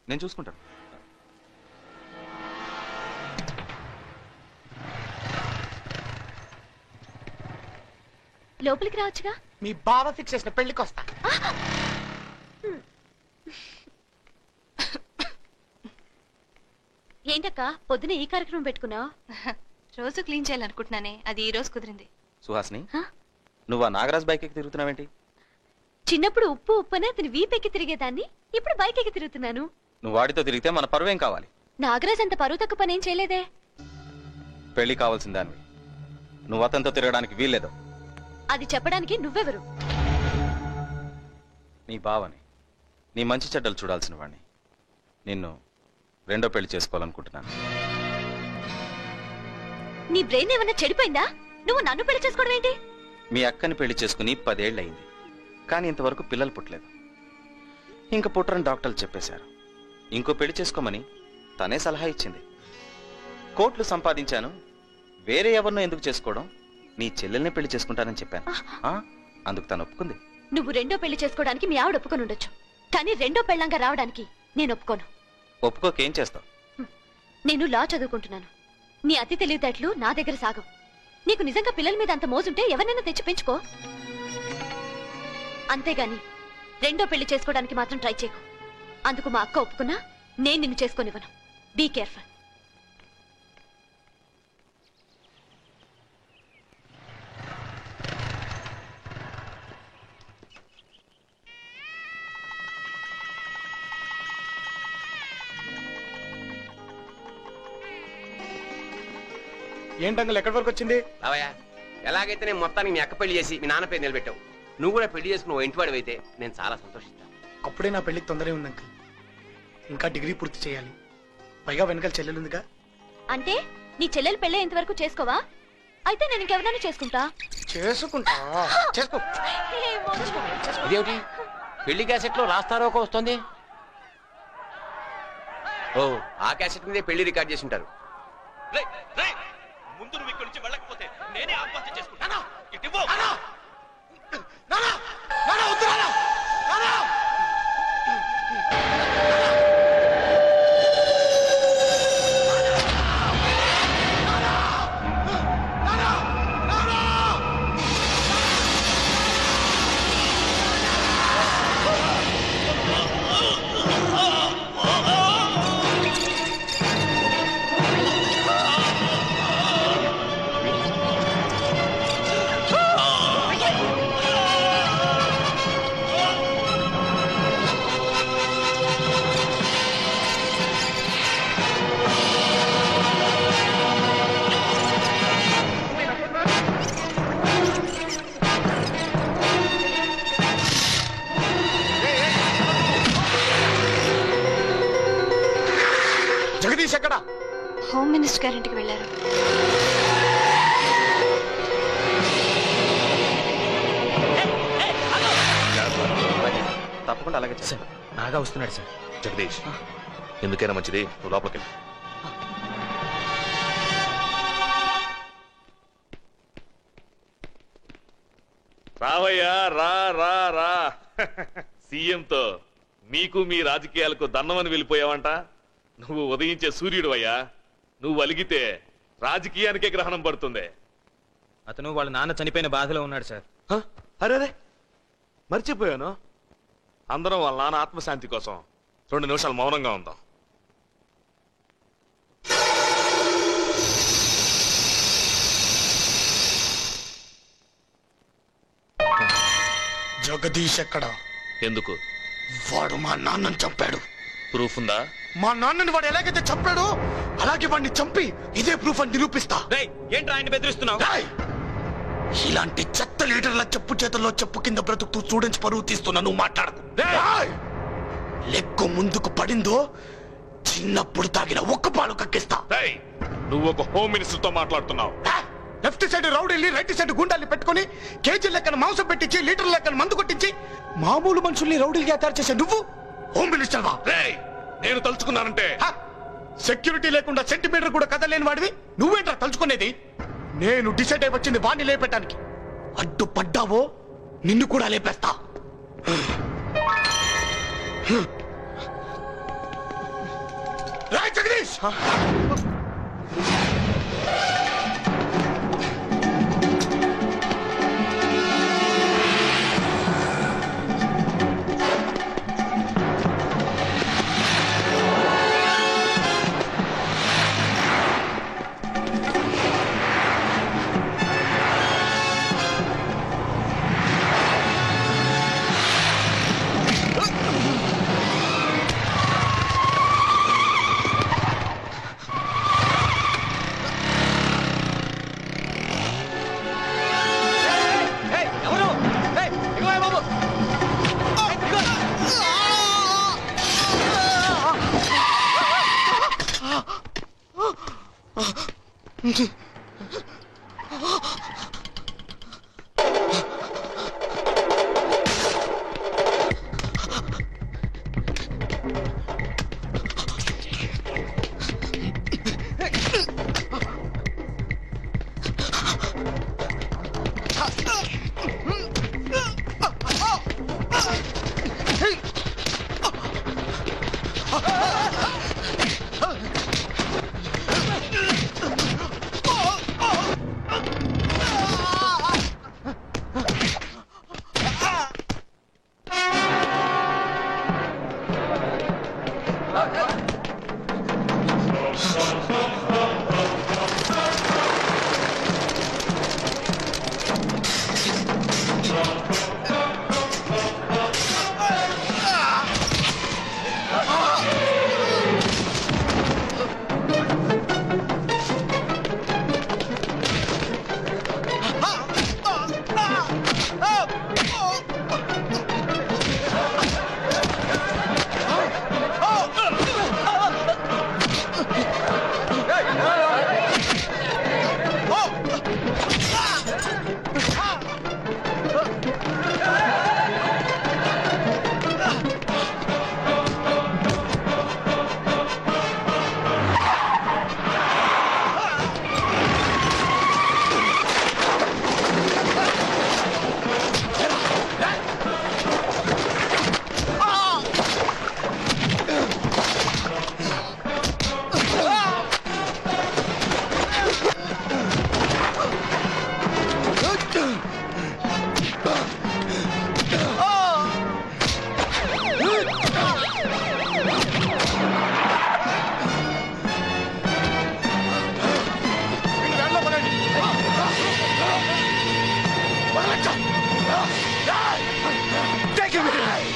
నేను చూసుకుంటాను. లోపలికి రావచ్చుగా. మీ బావ ఫిక్స్ చేసిన పెళ్లికి వస్తా. ఏంటక్క పొద్దున ఈ కార్యక్రమం పెట్టుకున్నావు? రోజు క్లీన్ చేయాలనుకుంటున్నానే, అది ఈ రోజు కుదిరింది. సుహాసిని, నువ్వు ఆ నాగరాజ్ బైక్ ఎక్కి తిరుగుతున్నావేంటి? చిన్నప్పుడు ఉప్పు ఉప్పనే అతని వీపెక్కి తిరిగేదాన్ని, ఇప్పుడు బైక్ ఎక్కి తిరుగుతున్నాను. నువ్వు వాడితో తిరిగితే మన పరువేం కావాలి? నాగరాజ్ అంత పరువు తక్కువ పనేం చేయలేదే. పెళ్లి కావాల్సిందానివి, నువ్వు అతనితో తిరగడానికి వీల్లేదు. అది చెప్పడానికి నువ్వెవరు? నీ బావని, నీ మంచి చెడ్డలు చూడాల్సిన వాడిని. నిన్ను రెండో పెళ్లి చేసుకోవాలనుకుంటున్నాను. నీ బ్రెయిన్ ఏమన్నా చెడిపోయిందా? నువ్వు నన్ను పెళ్లి చేసుకోవడం ఏంటి? మీ అక్కని పెళ్లి చేసుకుని 10 ఏళ్ళయింది, కానీ ఇంతవరకు పిల్లలు పుట్టలేదు. ఇంక పుట్టరని డాక్టర్లు చెప్పేశారు. ఇంకో పెళ్లి చేసుకోమని తనే సలహా ఇచ్చింది. కోట్లు సంపాదించాను, వేరే ఎవరినో ఎందుకు చేసుకోవడం, నీ చెల్లెల్ని పెళ్లి చేసుకుంటానని చెప్పాను. అందుకు తను ఒప్పుకుంది. నువ్వు రెండో పెళ్లి చేసుకోవడానికి మీ ఆవిడ ఒప్పుకొని ఉండొచ్చు, కానీ రెండో పెళ్ళంగా రావడానికి నేను ఒప్పుకోను. ఒప్పుకోకేం చేస్తావు? నేను లా చదువుకుంటున్నాను. నీ అతి తెలివితేటలు నా దగ్గర సాగవు. నీకు నిజంగా పిల్లల మీద అంత మోజుంటే ఎవరినైనా తెచ్చి పెంచుకో. అంతేగాని రెండో పెళ్లి చేసుకోవడానికి మాత్రం ట్రై చేయకు. అందుకు మా అక్క ఒప్పుకున్నా నేను నిన్ను చేసుకోనివ్వను. Be careful. ఏంటంగల్ ఎక్కడి వరకు వచ్చింది? రావయ్యా, ఎలాగైతే నేను మొత్తానికి మీ అక్క పెళ్లి చేసి మీ నాన్న పేరు నిలబెట్టావు, నువ్వు కూడా పెళ్లి చేసుకుని ఓ ఇంటివాడు అయితే నేను చాలా సంతోషిస్తాను. అప్పుడే నా పెళ్లికి తొందరగా ఉంది అంకుల్. ఇంకా డిగ్రీ పూర్తి చేయాలి. పైగా వెనకాల చెల్లెలుందిగా. అంటే నీ చెల్లెలు పెళ్ళే ఇంతవరకు చేసుకోవా? అయితే నేను ఇంకెవరైనా చేసుకుంటా. చేసుకుంటా, చేసుకో. ఇదేమిటి పెళ్లి క్యాసెట్ లో రాస్తారోకో వస్తుంది? ఓ, ఆ క్యాసెట్ మీదే పెళ్లి రికార్డ్ చేసి ఉంటారు. ముందు నువ్వు ఇక్కడి నుంచి వెళ్ళకపోతే నేనే ఆత్మహత్య చేసుకుంటాను. జగదీష్ ఎక్కడ? హోమ్ మినిస్టర్ గారింటికి వెళ్ళారు. తప్పకుండా అలాగే సార్. నాగా వస్తున్నాడు సార్. జగదీష్, ఎందుకైనా మంచిది నువ్వు లోపలికి వెళ్ళి. రావయ్యా, రా రా రా. సీఎంతో మీకు మీ రాజకీయాలకు దండమని వెళ్ళిపోయావంట. నువ్వు ఉదయించే సూర్యుడు అయ్యా. నువ్వు అలిగితే రాజకీయానికే గ్రహణం పడుతుంది. అతను వాళ్ళ నాన్న చనిపోయిన బాధలో ఉన్నాడు సార్. అరే, మర్చిపోయాను. అందరం వాళ్ళ నాన్న ఆత్మశాంతి కోసం 2 నిమిషాలు మౌనంగా ఉందాం. జగదీష్ ఎక్కడ? ఎందుకు? వాడు మా నాన్నని చంపాడు. ప్రూఫ్ ఉందా? మా నాన్నని వాడు ఎలాగైతే చంపాడో అలాగే వాడిని చంపి ఇదే ప్రూఫ్ అని నిరూపిస్తా. ఏంట్రా ఆయన బెదిరిస్తున్నావు? ఇలాంటి చెత్త లీడర్ల చెప్పు చేతుల్లో చెప్పు కింద బ్రతుకుతూ స్టూడెంట్స్ పరువు తీస్తున్నా నువ్వు మాట్లాడకు. లెక్కు ముందుకు పడిందో చిన్నప్పుడు తాగిన ఒక్క పాలు కక్కిస్తా. నువ్వు ఒక హోమ్ మినిస్టర్ తో మాట్లాడుతున్నావు. లెఫ్ట్ సైడ్ రౌడీల్ని, రైట్ సైడ్ గుండాల్ని పెట్టుకుని కేజీ లెక్కన మాంసం పెట్టించి లీటర్ లెక్కన మందు కొట్టించి మామూలు మనుషుల్ని రౌడీలుగా తయారు చేసే నువ్వు హోమ్ మినిస్టర్ వా? నేను తలుచుకున్నానంటే సెక్యూరిటీ లేకుండా సెంటీమీటర్ కూడా కదలేని వాడివి నువ్వేంట్రా తలుచుకునేది? నేను డిసైడ్ అయి వచ్చింది వాణ్ణి లేపెట్టానికి. అడ్డుపడ్డావో నిన్ను కూడా లేపేస్తా. రాయ్ జగదీష్!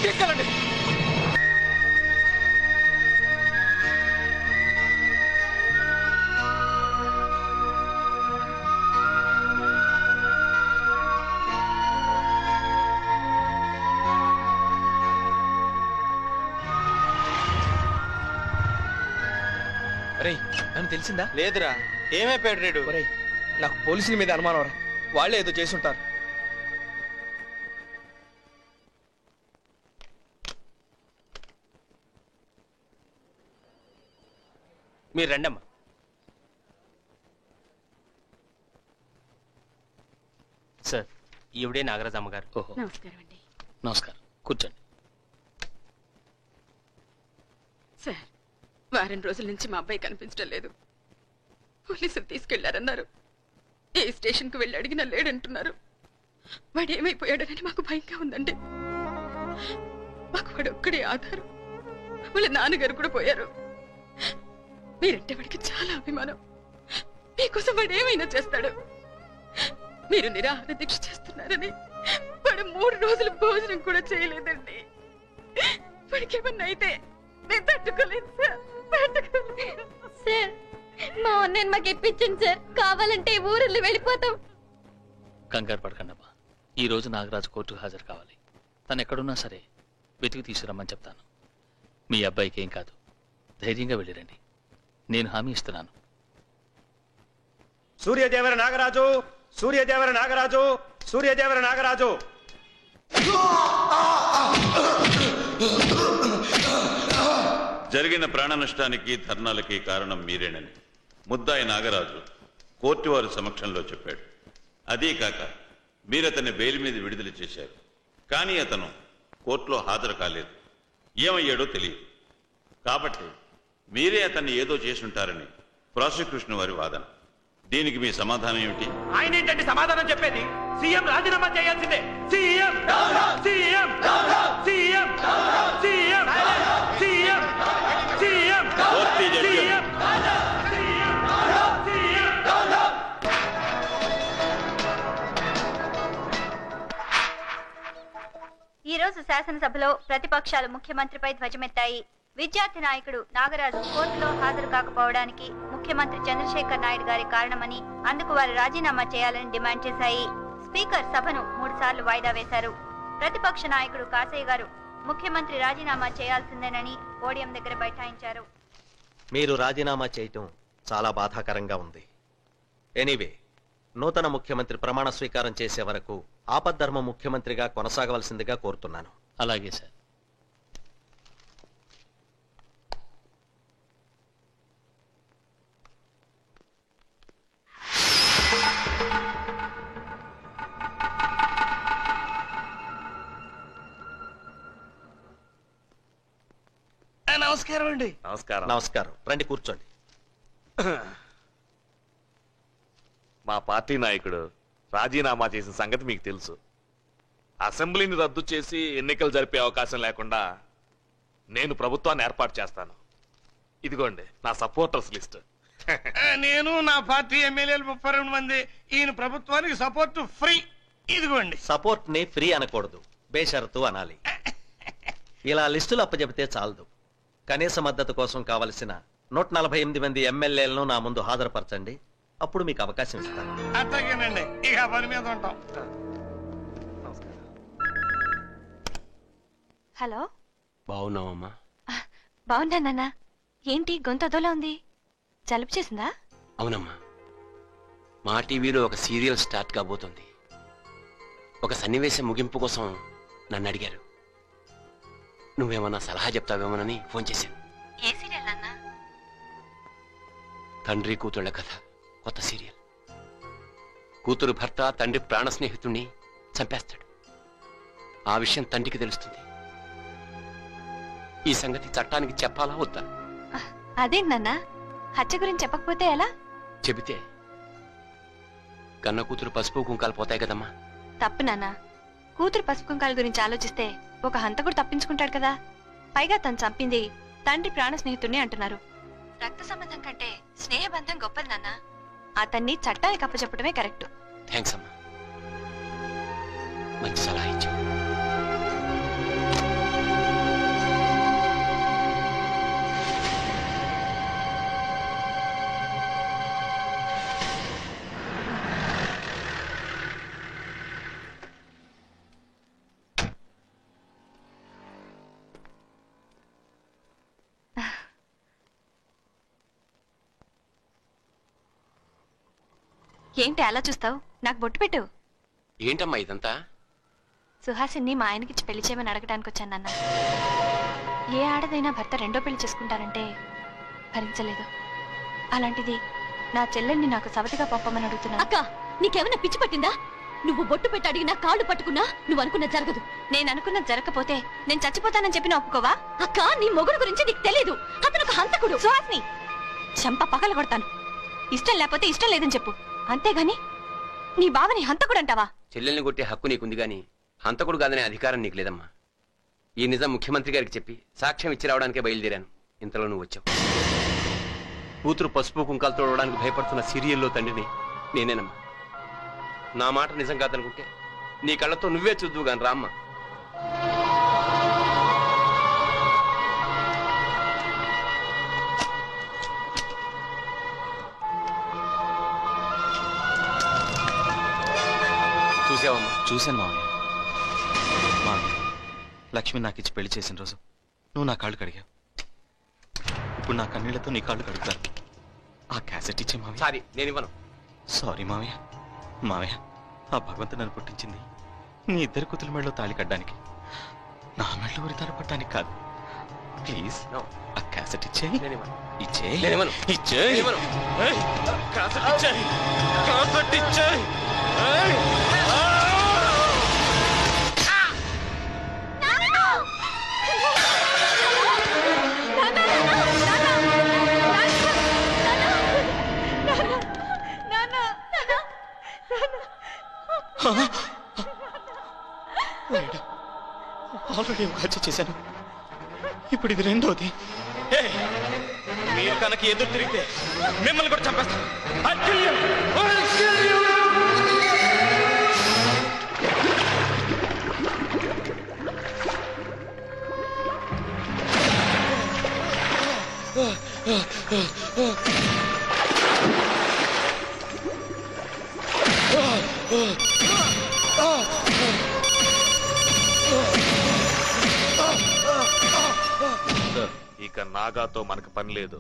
తీసుకెళ్ళండి. అరే నన్ను తెలిసిందా? లేదురా, ఏమైపోయాడు రేడు? ఒరేయ్, నాకు పోలీసుల మీద అనుమానం రా. వాళ్ళే ఏదో చేసుంటారు. మీరు రండమ్మా. సార్, ఈవిడే నాగరాజమ్మ గారు. ఓహో, నమస్కారం అండి. నమస్కారం. కూర్చోండి. సార్, వారం రోజుల నుంచి మా అబ్బాయి కనిపించడం లేదు. పోలీసులు తీసుకెళ్లారన్నారు. ఏ స్టేషన్కి వెళ్ళి అడిగినా లేడంటున్నారు. వాడు ఏమైపోయాడని మాకు భయంగా ఉందండి. మాకు వాడు ఒక్కడే ఆధారం. వాళ్ళ నాన్నగారు కూడా పోయారు. మీరంటే వాడికి చాలా అభిమానం. మీకోసం వాడు ఏమైనా చేస్తాడు. మీరు నిరాహార దీక్ష చేస్తున్నారని వాడు 3 రోజులు భోజనం కూడా చేయలేదండి. వాడికి ఏమన్నా అయితే నేను తట్టుకోలేదు సార్, తట్టుకోలేదు. సార్, మా అన్నయ్య మాకు ఇప్పించండి సార్. కావాలంటే ఊరిలో వెళ్ళిపోతాం. కంగారు పడకండమ్మా. ఈ రోజు నాగరాజు కోర్టుకు హాజరు కావాలి. తను ఎక్కడున్నా సరే వెతికి తీసుకురమ్మని చెప్తాను. మీ అబ్బాయికి ఏం కాదు. ధైర్యంగా వెళ్ళిరండి. నేను హామీ ఇస్తున్నాను. సూర్యదేవర నాగరాజు, సూర్యదేవర నాగరాజు, సూర్యదేవర నాగరాజు. జరిగిన ప్రాణ నష్టానికి ధర్నాలకి కారణం మీరేనని ముద్దాయి నాగరాజు కోర్టు వారి సమక్షంలో చెప్పాడు. అదీ కాక మీరతన్ని బెయిల్ మీద విడుదల చేశారు. కానీ అతను కోర్టులో హాజరు కాలేదు. ఏమయ్యాడో తెలియదు. కాబట్టి మీరే అతన్ని ఏదో చేసుంటారని ప్రాసిక్యూషన్ వారి వాదన. దీనికి మీ సమాధానం ఏమిటి? ఆయన ఏంటంటే సమాధానం చెప్పేది? సీఎం రాజీనామా చేయాల్సిందే. CM CM CM CM CM CM పూర్తి జడ్జిమెంట్. ఈ రోజు శాసనసభలో ప్రతిపక్షాలు ముఖ్యమంత్రిపై ధ్వజమెత్తాయి. విద్యార్థి నాయకుడు నాగరాజు కోర్టులో హాజరు కాకపోవడానికి ముఖ్యమంత్రి చంద్రశేఖర్ నాయుడు గారి కారణమని, అందుకు వారు రాజీనామా చేయాలని డిమాండ్ చేశాయి. స్పీకర్ సభను 3 సార్లు వాయిదా వేశారు. ప్రతిపక్ష నాయకుడు కాసయ్య గారు ముఖ్యమంత్రి రాజీనామా చేయాల్సిందేనని పోడియం దగ్గర బైఠాయించారు. మీరు రాజీనామా చేయటం చాలా బాధాకరంగా ఉంది. ఎనీవే, నూతన ముఖ్యమంత్రి ప్రమాణ స్వీకారం చేసే వరకు ఆపద్ధర్మ ముఖ్యమంత్రిగా కొనసాగవలసిందిగా కోరుతున్నాను. అలాగే సార్. నమస్కారం అండి. నమస్కారం. నమస్కారం. రండి, కూర్చోండి. మా పార్టీ నాయకుడు రాజీనామా చేసిన సంగతి మీకు తెలుసు. అసెంబ్లీని రద్దు చేసి ఎన్నికలు జరిపే అవకాశం లేకుండా నేను ప్రభుత్వాన్ని ఏర్పాటు చేస్తాను. ఇదిగోండి నా సపోర్టర్స్ లిస్ట్. నేను నా పార్టీ ఎమ్మెల్యేలు 32 మంది. ఈయన ప్రభుత్వానికి సపోర్ట్ ఫ్రీ. ఇదిగోండి. సపోర్ట్ ని ఫ్రీ అనకూడదు, బేషరతు అనాలి. ఇలా లిస్టులు అప్పచెబితే చాలదు. కనీస మద్దతు కోసం కావలసిన 148 మంది ఎమ్మెల్యేలను నా ముందు హాజరుపరచండి. అప్పుడు మీకు అవకాశం ఇస్తాను. అట్లాగేనండి. ఇక పని మీద ఉంటాం. హలో, బాగున్నావమ్మా? బాగున్నానన్నా. ఏంటి గొంతు అదోలా ఉంది? జలుబు చేసిందా? అవునమ్మా, మా టీవీలో ఒక సీరియల్ స్టార్ట్ కాబోతుంది. ఒక సన్నివేశం ముగింపు కోసం నన్ను అడిగారు. నువ్వేమన్నా సలహా చెప్తావేమోనని ఫోన్ చేశాను. ఏ సీరియల్ అన్నా? తండ్రి కూతుళ్ళ కథ, కొత్త సీరియల్. కూతురు భర్త తండ్రి ప్రాణ స్నేహితుణ్ణి చంపేస్తాడు. ఆ విషయం తండ్రికి తెలుస్తుంది. ఈ సంగతి చట్టానికి చెప్పాలా వద్దా? అదేంటన్నా, హత్య గురించి చెప్పకపోతే ఎలా? చెబితే కన్న కూతురు పసుపు కుంకాలు పోతాయి కదమ్మా. తప్పు నాన్న. కూతురు పసుపు కుంకాల గురించి ఆలోచిస్తే ఒక హంతకుడు తప్పించుకుంటాడు కదా. పైగా తను చంపింది తండ్రి ప్రాణ స్నేహితుడిని అంటున్నారు. రక్త సంబంధం కంటే స్నేహబంధం గొప్పది నాన్న. అతన్ని చట్టానికి అప్పచెప్పడమే కరెక్ట్. థ్యాంక్స్ అమ్మా, మంచి సలహా ఇచ్చావు. ఏంటి అలా చూస్తావు? నాకు బొట్టు పెట్టు. ఏంటమ్మా ఇదంతా? సుహాసిని మా ఆయనకిచ్చి పెళ్లి చేయమని అడగడానికి వచ్చాను నాన్న. ఏ ఆడదైనా భర్త రెండో పెళ్లి చేసుకుంటారంటే భరించలేదు. అలాంటిది నా చెల్లెల్ని నాకు సవతిగా పంపమని అడుగుతున్నా. అక్క, నీకేమైనా పిచ్చి పట్టిందా? నువ్వు బొట్టు పెట్టి అడిగినా కాళ్ళు పట్టుకున్నా నువ్వు అనుకున్న జరగదు. నేను అనుకున్నది జరగకపోతే నేను చచ్చిపోతానని చెప్పిన ఒప్పుకోవా? అక్క, నీ మొగుడు గురించి నీకు తెలీదు. అతను ఒక హంతకుడు. సుహాసిని, చెంప పగల కొడతాను. ఇష్టం లేకపోతే ఇష్టం లేదని చెప్పు, అంతేగాని నీ బావని హంతకుడు అంటావా? చెల్లెల్ని కొట్టే హక్కు నీకుంది గాని హంతకుడు కాదనే అధికారం నీకు లేదమ్మా. ఈ నిజం ముఖ్యమంత్రి గారికి చెప్పి సాక్ష్యం ఇచ్చి రావడానికే బయలుదేరాను. ఇంతలో నువ్వు వచ్చావు. కూతురు పసుపు కుంకాలు తోడడానికి భయపడుతున్న సీరియల్లో తండ్రిని నేనేనమ్మా. నా మాట నిజం కాదనుకుంటే నీ కళ్ళతో నువ్వే చూద్దువు గాని రామ్మా. చూసావమ్మా? చూశాను మామయ్య. మామయ్య, లక్ష్మి నాకు ఇచ్చి పెళ్లి చేసిన రోజు నువ్వు నా కాళ్ళు కడిగావు. ఇప్పుడు నా కన్నీళ్లతో నీ కాళ్ళు కడుగుతాను. ఆ క్యాసెట్ ఇచ్చే మామయ్య. సారీ, నేను ఇవ్వను. సారీ మామయ్య. మామయ్య, ఆ భగవంతుడు నన్ను పుట్టించింది నీ ఇద్దరు కూతుల మెడలో తాళి కట్టడానికి, నా మెడలో ఉరి తాళి పట్టడానికి కాదు. ప్లీజ్ ఆ క్యాసెట్ ఇచ్చే. ఇచ్చే. ఇచ్చే. క్యాసెట్ ఇచ్చే. క్యాసెట్ ఇచ్చే. ఆల్రెడీ ఒక హత్య చేశాను, ఇప్పుడు ఇది రెండోది. మీరు కనుక ఎదురు తిరిగితే మిమ్మల్ని కూడా చంపేస్తాను. ఇక నాగాతో మనకు పని లేదు.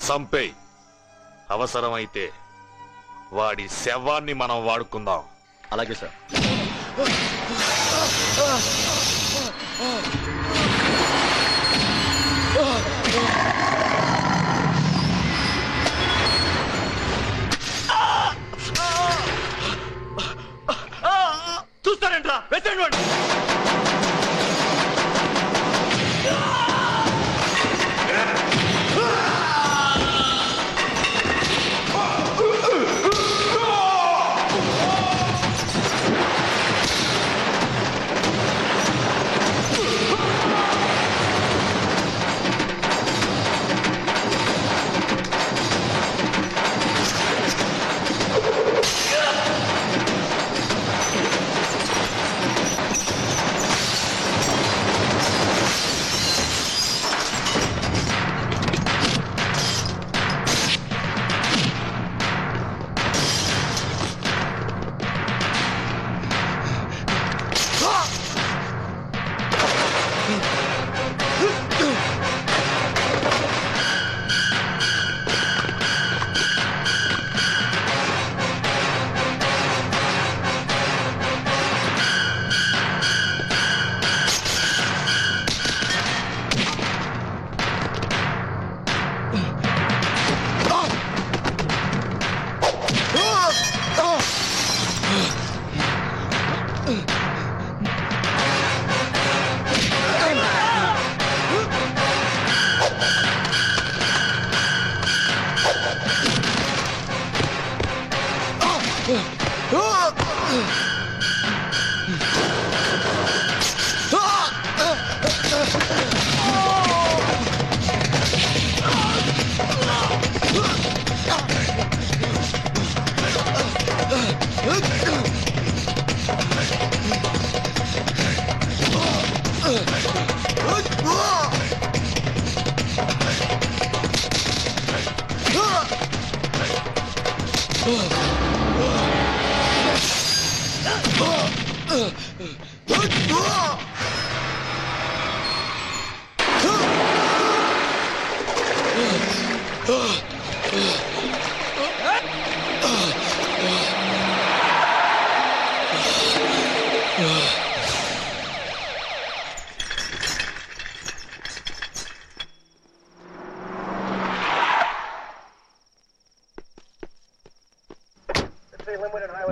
సంపేయ్. అవసరమైతే వాడి శవాన్ని మనం వాడుకుందాం. అలాగే సార్. చూస్తారంట్రా, వెచ్చండి వాడిని.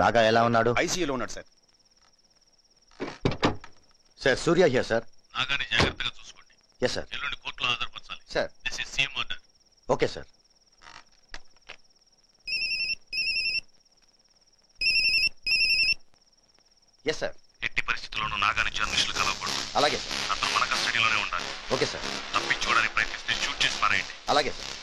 నాగా ఎలా ఉన్నాడు? ఐసీయూలో ఉన్నాడు sir. Sir Surya here sir. నాగాని జాగ్రత్తగా చూసుకోండి. Yes sir. ఎల్లుండి కోర్టులో హాజరుపరచాలి. Sir. This is CM order. Okay sir. Yes sir. ఎట్టి పరిస్థితుల్లోనూ నాగాని జర్నలిస్టులు కలవకూడదు. అలాగే సార్. అతను మన కస్టడీలోనే ఉండాలి. Okay sir. తప్పించుకోవడానికి ప్రయత్నిస్తే షూట్ చేసి పారేయండి. అలాగే సార్.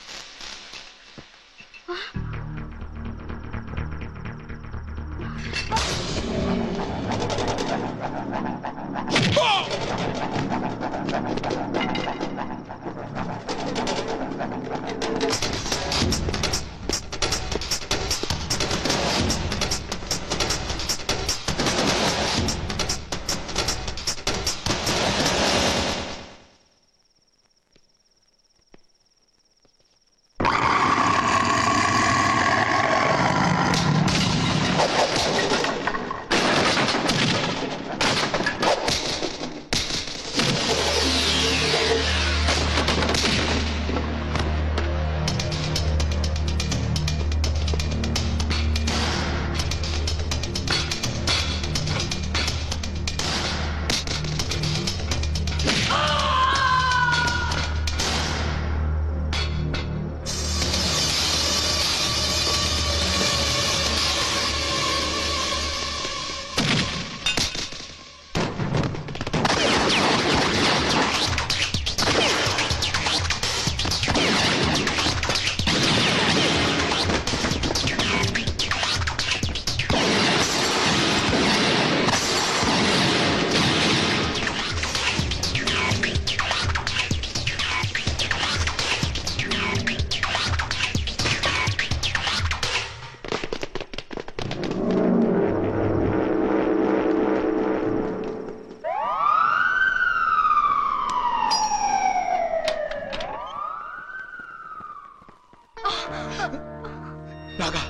నాగా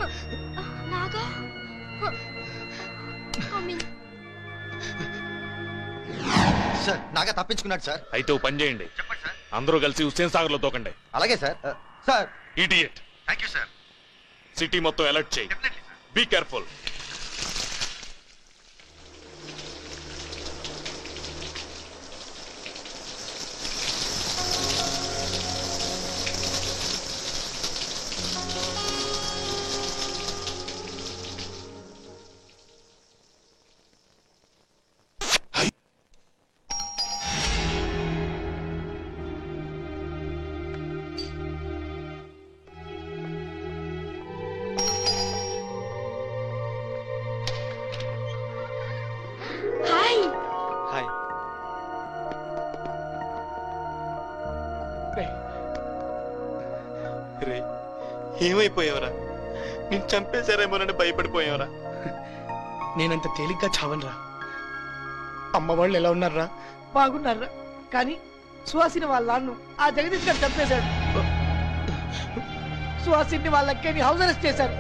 నాగా సార్ నాగా తప్పించుకున్నాడు సార్. అయితే ఓ పని చేయండి, అందరూ కలిసి హుస్సేన్ సాగర్ లో తోకండి. అలాగే sir. Sir idiot. Thank you sir. City మొత్తం అలర్ట్ చేయి. Be careful. హాయ్. హాయ్. రే ఏమైపోయావరా? నేను చంపేశారేమోనని భయపడిపోయావరా? నేనంత తేలిగ్గా చావనరా. అమ్మ వాళ్ళు ఎలా ఉన్నారా? బాగున్నారా? కానీ సుహాసిని వాళ్ళ నాన్ను ఆ జగదీష్ గారు చంపేశాడు. సుహాసిని వాళ్ళ అక్కని హౌస్ అరెస్ట్ చేశారు.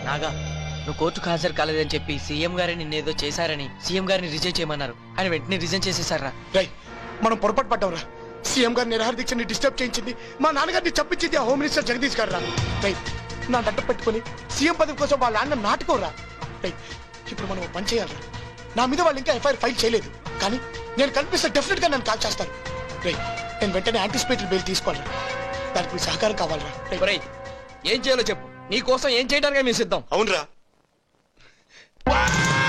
నాగా నువ్వు కోర్టుకు హాజరు కాలేదని చెప్పి సీఎం గారు నిన్నేదో చేశారని సీఎం గారిని రిజైన్ చేయమన్నారు. ఆయన వెంటనే రిజైన్ చేసేసారా? రై మనం పొరపాటు పడ్డావురా. సీఎం గారి నిరాహార దీక్షని డిస్టర్బ్ చేయించింది, మా నాన్నగారిని చంపించింది ఆ హోమ్ మినిస్టర్ జగదీష్ గారు రా. రై నా దండ పెట్టుకుని సీఎం పదవి కోసం వాళ్ళ నాన్న నాటుకోరా. రై ఇప్పుడు మనం పని చేయాలరా. నా మీద వాళ్ళు ఇంకా ఎఫ్ఐఆర్ ఫైల్ చేయలేదు, కానీ నేను కనిపిస్తే డెఫినెట్ గా నన్ను కాల్ చేస్తారు. రై నేను వెంటనే యాంటిసిపేటరీ బెయిల్ తీసుకోవాలరా. దానికి మీ సహకారం కావాలరా. ఒరేయ్, ఏం చేయాలో చెప్పు, నీ కోసం ఏం చేయడానికి మేము సిద్ధం. అవునరా.